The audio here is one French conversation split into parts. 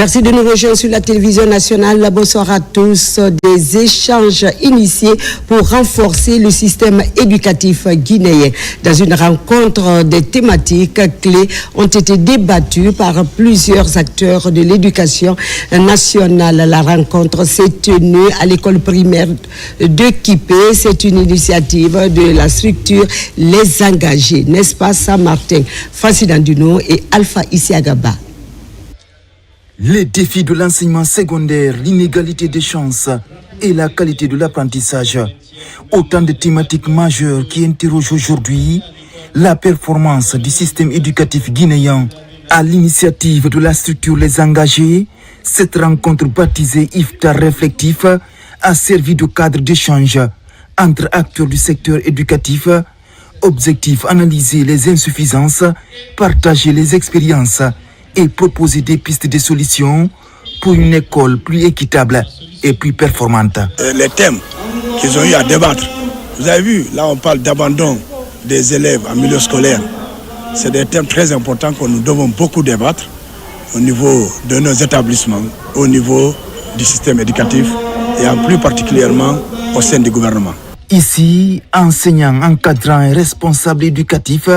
Merci de nous rejoindre sur la télévision nationale. Bonsoir à tous. Des échanges initiés pour renforcer le système éducatif guinéen. Dans une rencontre, des thématiques clés ont été débattues par plusieurs acteurs de l'éducation nationale. La rencontre s'est tenue à l'école primaire de Kipé. C'est une initiative de la structure Les Engagés, n'est-ce pas, Saint-Martin, Francis Danduno et Alpha Isiagaba. Les défis de l'enseignement secondaire, l'inégalité des chances et la qualité de l'apprentissage. Autant de thématiques majeures qui interrogent aujourd'hui la performance du système éducatif guinéen. À l'initiative de la structure Les Engagés, cette rencontre baptisée Iftar Réflectif a servi de cadre d'échange entre acteurs du secteur éducatif. Objectif, analyser les insuffisances, partager les expériences et proposer des pistes de solutions pour une école plus équitable et plus performante. Les thèmes qu'ils ont eu à débattre, vous avez vu, là on parle d'abandon des élèves en milieu scolaire. C'est des thèmes très importants que nous devons beaucoup débattre au niveau de nos établissements, au niveau du système éducatif et en plus particulièrement au sein du gouvernement. Ici, enseignants, encadrants et responsables éducatifs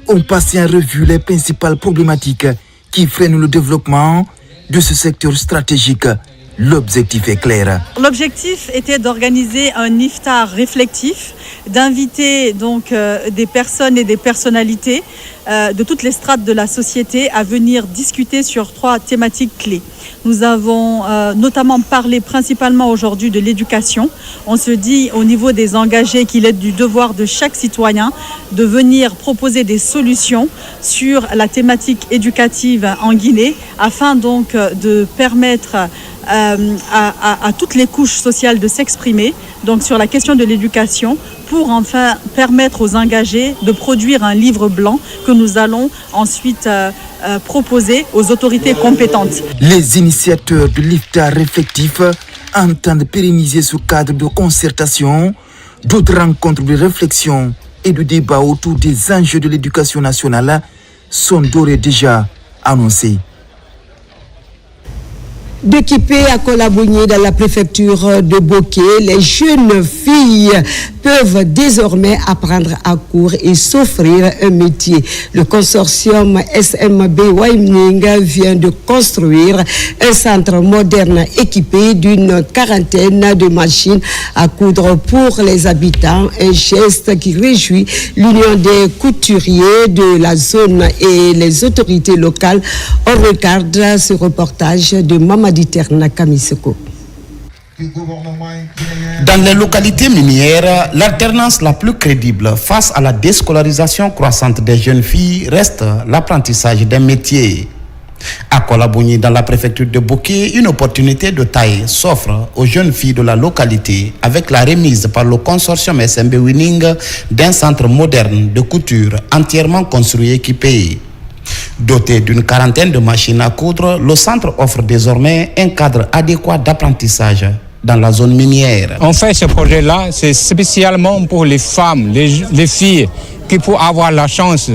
ont passé en revue les principales problématiques qui freinent le développement de ce secteur stratégique. L'objectif est clair. L'objectif était d'organiser un iftar réflectif, d'inviter donc des personnes et des personnalités de toutes les strates de la société à venir discuter sur 3 thématiques clés. Nous avons notamment parlé principalement aujourd'hui de l'éducation. On se dit au niveau des engagés qu'il est du devoir de chaque citoyen de venir proposer des solutions sur la thématique éducative en Guinée afin donc de permettre à toutes les couches sociales de s'exprimer donc sur la question de l'éducation pour enfin permettre aux engagés de produire un livre blanc que nous allons ensuite proposer aux autorités compétentes. Les initiateurs de l'IFTA réflectif entendent pérenniser ce cadre de concertation. D'autres rencontres de réflexion et de débat autour des enjeux de l'éducation nationale sont d'ores et déjà annoncés. De Kipé à Kolabougné dans la préfecture de Boké, les jeunes filles peuvent désormais apprendre à court et s'offrir un métier. Le consortium SMB Waining vient de construire un centre moderne équipé d'une quarantaine de machines à coudre pour les habitants, un geste qui réjouit l'Union des couturiers de la zone et les autorités locales. On regarde ce reportage de Mamadi Terna Kamiseko. Dans les localités minières, l'alternance la plus crédible face à la déscolarisation croissante des jeunes filles reste l'apprentissage d'un métier. À Kolabougny, dans la préfecture de Boké, une opportunité de taille s'offre aux jeunes filles de la localité avec la remise par le consortium SMB Winning d'un centre moderne de couture entièrement construit et équipé. Doté d'une quarantaine de machines à coudre, le centre offre désormais un cadre adéquat d'apprentissage dans la zone minière. On fait ce projet-là, c'est spécialement pour les femmes, les filles qui peuvent avoir la chance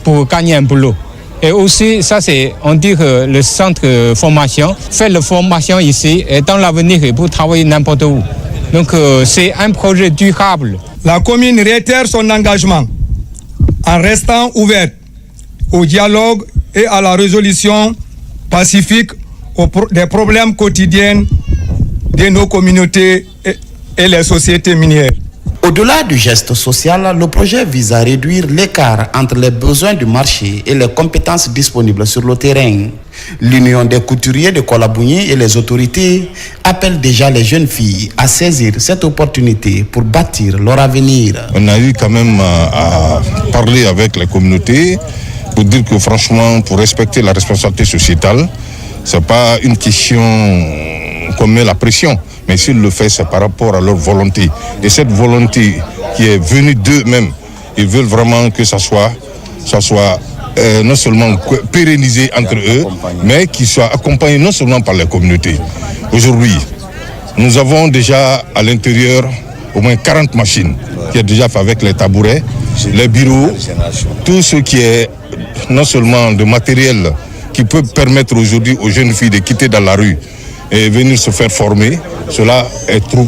pour gagner un boulot. Et aussi, ça c'est, on dit que le centre de formation fait la formation ici et dans l'avenir pour travailler n'importe où. Donc c'est un projet durable. La commune réitère son engagement en restant ouverte au dialogue et à la résolution pacifique des problèmes quotidiens de nos communautés et les sociétés minières. Au-delà du geste social, le projet vise à réduire l'écart entre les besoins du marché et les compétences disponibles sur le terrain. L'Union des couturiers de Kolabougny et les autorités appellent déjà les jeunes filles à saisir cette opportunité pour bâtir leur avenir. On a eu quand même à parler avec les communautés pour dire que franchement, pour respecter la responsabilité sociétale, ce n'est pas une question qu'on met la pression. Mais s'ils le font, c'est par rapport à leur volonté. Et cette volonté qui est venue d'eux-mêmes, ils veulent vraiment que ça soit non seulement pérennisé entre eux, mais qu'il soit accompagné non seulement par les communautés. Aujourd'hui, nous avons déjà à l'intérieur au moins 40 machines qui est déjà fait avec les tabourets, les bureaux, tout ce qui est non seulement de matériel qui peut permettre aujourd'hui aux jeunes filles de quitter dans la rue et venir se faire former, cela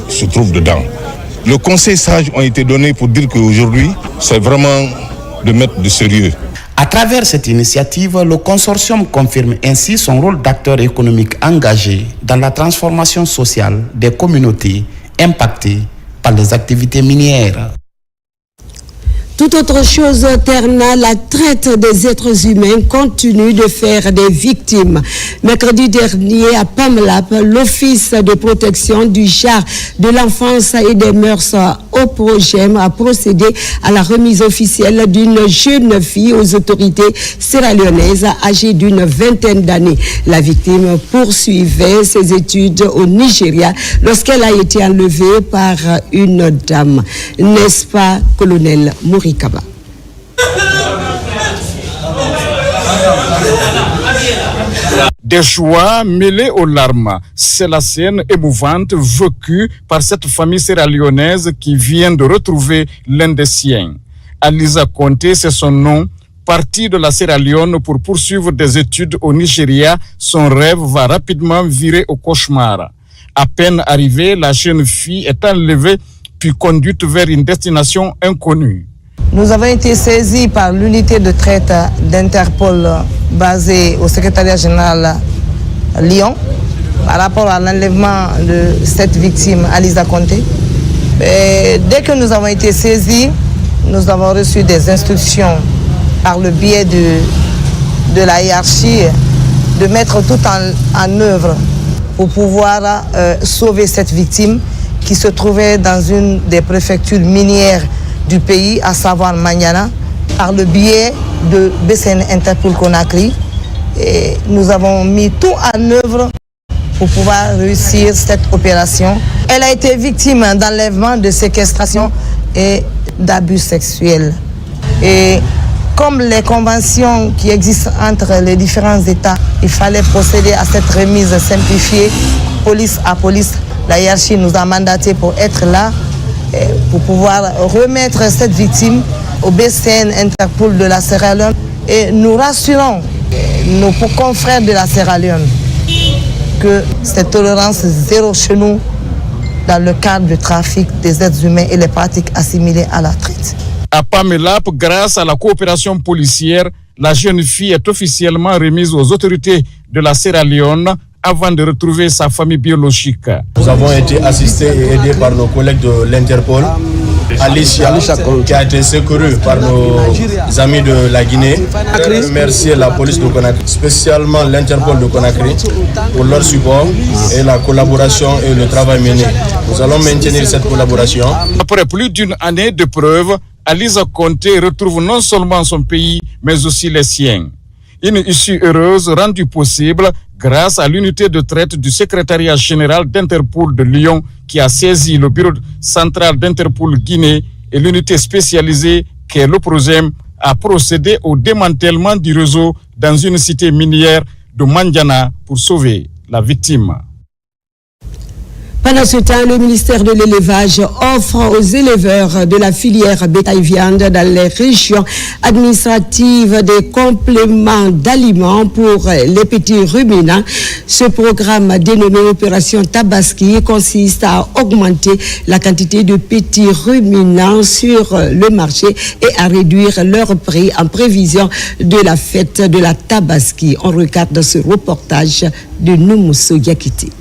se trouve dedans. Le conseil sage ont été donnés pour dire qu'aujourd'hui, c'est vraiment de mettre de sérieux. À travers cette initiative, le consortium confirme ainsi son rôle d'acteur économique engagé dans la transformation sociale des communautés impactées par les activités minières. Tout autre chose terna, la traite des êtres humains continue de faire des victimes. Mercredi dernier, à Pamlap, l'Office de protection du genre de l'enfance et des mœurs au Progem a procédé à la remise officielle d'une jeune fille aux autorités sierra-léonaises âgée d'une vingtaine d'années. La victime poursuivait ses études au Nigeria lorsqu'elle a été enlevée par une dame. N'est-ce pas, colonel Mouri? Des joies mêlées aux larmes, c'est la scène émouvante vécue par cette famille sierra-léonaise qui vient de retrouver l'un des siens. Alisa Conté, c'est son nom. Partie de la Sierra Leone pour poursuivre des études au Nigeria, son rêve va rapidement virer au cauchemar. À peine arrivée, la jeune fille est enlevée puis conduite vers une destination inconnue. Nous avons été saisis par l'unité de traite d'Interpol basée au secrétariat général Lyon par rapport à l'enlèvement de cette victime, Alisa Conté. Dès que nous avons été saisis, nous avons reçu des instructions par le biais de la hiérarchie de mettre tout en œuvre pour pouvoir sauver cette victime qui se trouvait dans une des préfectures minières du pays, à savoir Maniana, par le biais de BCN Interpol Conakry. Et nous avons mis tout en œuvre pour pouvoir réussir cette opération. Elle a été victime d'enlèvement, de séquestration et d'abus sexuels. Et comme les conventions qui existent entre les différents États, il fallait procéder à cette remise simplifiée, police à police. La hiérarchie nous a mandaté pour être là, pour pouvoir remettre cette victime au BCN Interpol de la Sierra Leone. Et nous rassurons nos confrères de la Sierra Leone que cette tolérance zéro chez nous dans le cadre du trafic des êtres humains et les pratiques assimilées à la traite. À Pamlap, grâce à la coopération policière, la jeune fille est officiellement remise aux autorités de la Sierra Leone avant de retrouver sa famille biologique. Nous avons été assistés et aidés par nos collègues de l'Interpol, Alicia, qui a été secourue par nos amis de la Guinée. Je remercie la police de Conakry, spécialement l'Interpol de Conakry, pour leur support et la collaboration et le travail mené. Nous allons maintenir cette collaboration. Après plus d'une année de preuves, Alisa Conté retrouve non seulement son pays, mais aussi les siens. Une issue heureuse rendue possible grâce à l'unité de traite du secrétariat général d'Interpol de Lyon qui a saisi le bureau central d'Interpol Guinée et l'unité spécialisée qu'est le Progem a procédé au démantèlement du réseau dans une cité minière de Mandiana pour sauver la victime. Pendant ce temps, le ministère de l'élevage offre aux éleveurs de la filière bétail-viande dans les régions administratives des compléments d'aliments pour les petits ruminants. Ce programme dénommé Opération Tabaski consiste à augmenter la quantité de petits ruminants sur le marché et à réduire leur prix en prévision de la fête de la Tabaski. On regarde ce reportage de Noumousso Yakiti.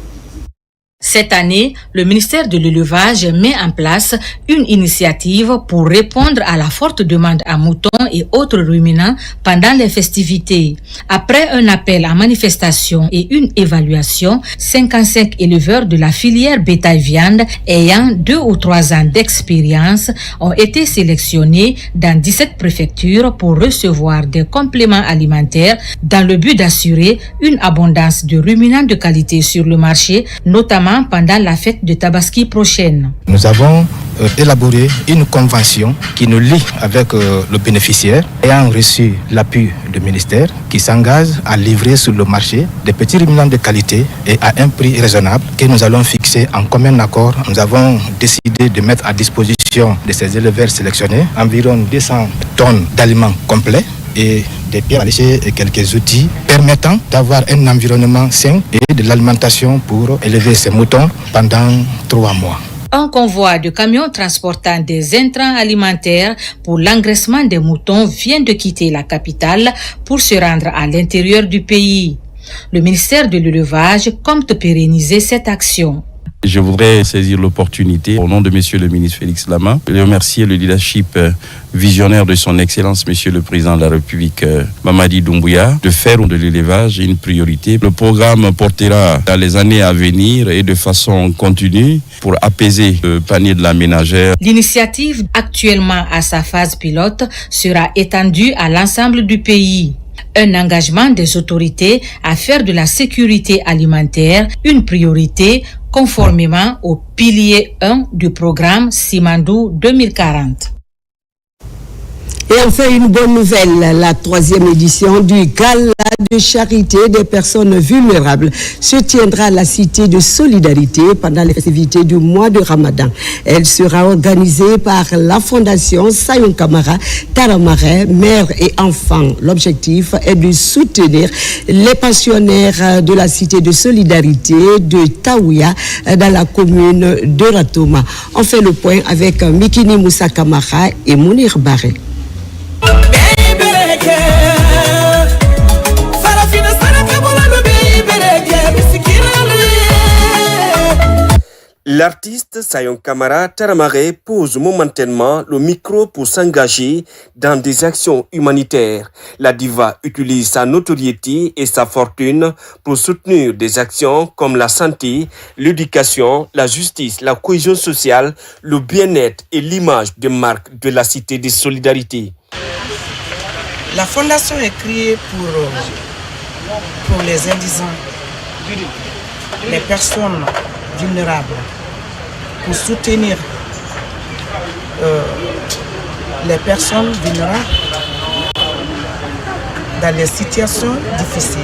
Cette année, le ministère de l'élevage met en place une initiative pour répondre à la forte demande à moutons et autres ruminants pendant les festivités. Après un appel à manifestation et une évaluation, 55 éleveurs de la filière bétail-viande ayant 2 ou 3 ans d'expérience ont été sélectionnés dans 17 préfectures pour recevoir des compléments alimentaires dans le but d'assurer une abondance de ruminants de qualité sur le marché, notamment pendant la fête de Tabaski prochaine. Nous avons élaboré une convention qui nous lie avec le bénéficiaire ayant reçu l'appui du ministère qui s'engage à livrer sur le marché des petits ruminants de qualité et à un prix raisonnable que nous allons fixer en commun accord. Nous avons décidé de mettre à disposition de ces éleveurs sélectionnés environ 200 tonnes d'aliments complets et des pierres léchées et quelques outils permettant d'avoir un environnement sain et de l'alimentation pour élever ces moutons pendant 3 mois. Un convoi de camions transportant des intrants alimentaires pour l'engraissement des moutons vient de quitter la capitale pour se rendre à l'intérieur du pays. Le ministère de l'Élevage compte pérenniser cette action. Je voudrais saisir l'opportunité, au nom de Monsieur le ministre Félix Lama, de remercier le leadership visionnaire de son Excellence, Monsieur le Président de la République, Mamadi Doumbouya, de faire de l'élevage une priorité. Le programme portera dans les années à venir et de façon continue pour apaiser le panier de la ménagère. L'initiative, actuellement à sa phase pilote, sera étendue à l'ensemble du pays. Un engagement des autorités à faire de la sécurité alimentaire une priorité conformément au pilier 1 du programme Simandou 2040. Et enfin, une bonne nouvelle, la 3e édition du Gala de charité des personnes vulnérables se tiendra à la Cité de Solidarité pendant les festivités du mois de Ramadan. Elle sera organisée par la Fondation Sayon Kamara Taramare, mères et enfants. L'objectif est de soutenir les pensionnaires de la Cité de Solidarité de Taouya dans la commune de Ratoma. On fait le point avec Mikini Moussa Kamara et Mounir Baré. L'artiste Sayon Kamara Taramare pose momentanément le micro pour s'engager dans des actions humanitaires. La diva utilise sa notoriété et sa fortune pour soutenir des actions comme la santé, l'éducation, la justice, la cohésion sociale, le bien-être et l'image de marque de la Cité de Solidarité. La fondation est créée pour les indigents, les personnes vulnérables, pour soutenir les personnes vulnérables dans les situations difficiles.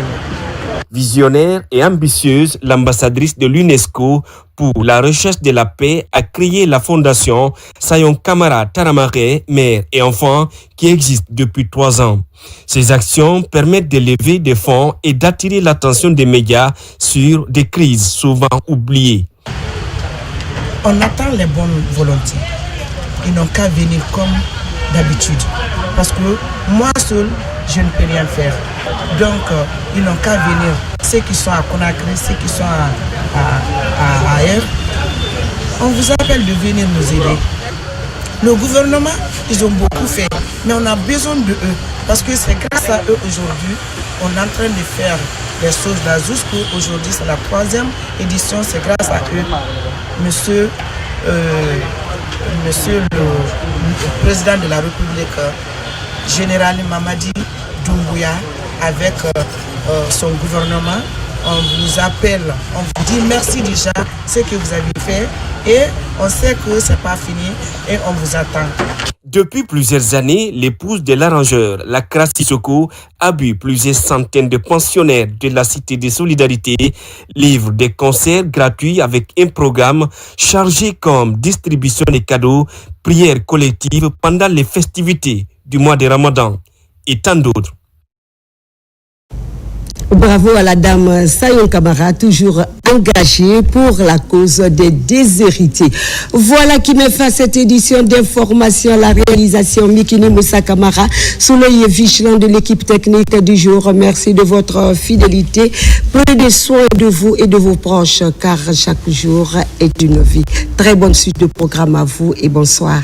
Visionnaire et ambitieuse, l'ambassadrice de l'UNESCO pour la recherche de la paix a créé la fondation Sayon Kamara Taramare, mères et enfants, qui existe depuis 3 ans. Ces actions permettent de lever des fonds et d'attirer l'attention des médias sur des crises souvent oubliées. On attend les bonnes volontés. Ils n'ont qu'à venir comme d'habitude. Parce que moi seul, je ne peux rien faire. Donc, ils n'ont qu'à venir. Ceux qui sont à Conakry, ceux qui sont ailleurs, on vous appelle de venir nous aider. Le gouvernement, ils ont beaucoup fait, mais on a besoin de eux. Parce que c'est grâce à eux aujourd'hui, on est en train de faire des choses là. Jusqu'aujourd'hui, c'est la 3e édition, c'est grâce à eux. Monsieur le président de la République, général Mamadi Doumbouya, avec son gouvernement, on vous appelle, on vous dit merci déjà ce que vous avez fait et on sait que ce n'est pas fini et on vous attend. Depuis plusieurs années, l'épouse de l'arrangeur, la Kra Sissoko, habille plusieurs centaines de pensionnaires de la Cité de Solidarité, livre des concerts gratuits avec un programme chargé comme distribution des cadeaux, prières collectives pendant les festivités du mois de Ramadan et tant d'autres. Bravo à la dame Sayon Kamara, toujours engagée pour la cause des déshérités. Voilà qui met fin à cette édition d'information. La réalisation Mikini Moussa Kamara, sous l'œil vigilant de l'équipe technique du jour. Merci de votre fidélité. Prenez soin de vous et de vos proches, car chaque jour est une vie. Très bonne suite de programme à vous et bonsoir.